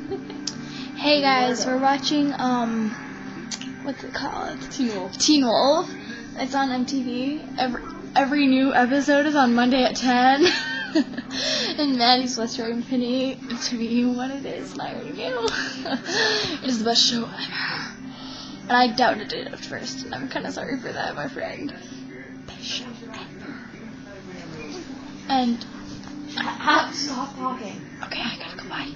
Hey guys, we're watching what's it called? Teen Wolf. It's on MTV. Every new episode is on Monday at 10. And Maddie's whispering to me what it is, and I already knew. It is the best show ever. And I doubted it at first, and I'm kind of sorry for that, my friend. Best show ever. And Stop talking. okay, I gotta go. Bye.